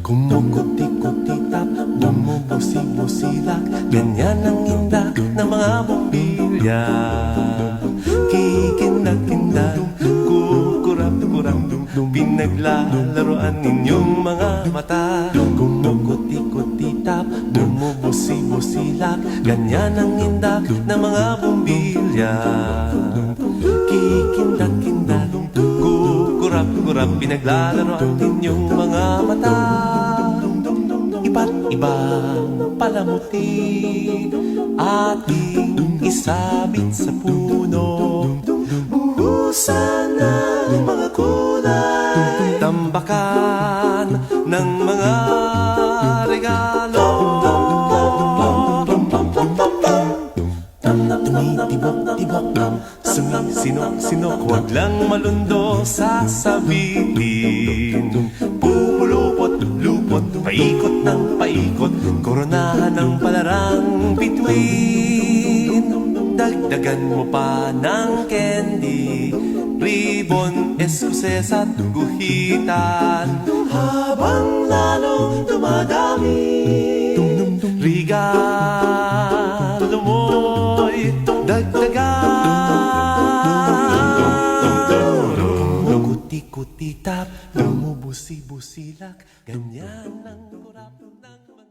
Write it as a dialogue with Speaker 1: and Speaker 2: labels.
Speaker 1: Kumukuti-kutitap, bumubusi-busilak, ganyan ang indak ng mga bumbilya. Kikindag-kindag, kukurap-kurap, pinaglalaroan ninyong mga mata. Kumukuti-kutitap, bumubusi-busilak, ganyan ang indak ng mga bumbilya. Kikindag-kindag, kukurap-kurap, pinaglalaroan ninyong mga mata. Iba't ibang palamuti ating isabit sa puno. Buhusan ng mga kulay, tambakan ng mga regalo. Tumitibok-tibok, sumisinok-sinok, huwag lang malundo sasabihin. Pupulupot-lupot, paikot ng paikot, koronahan ng palarang bituin. Dagdagan mo pa ng candy, ribbon, eskuses at guhitan. Habang lalong dumadami, regalo mo'y dagdagan. Kuti-kuti-tap, bumubusi-busilak, ganyan ang kurap ng mga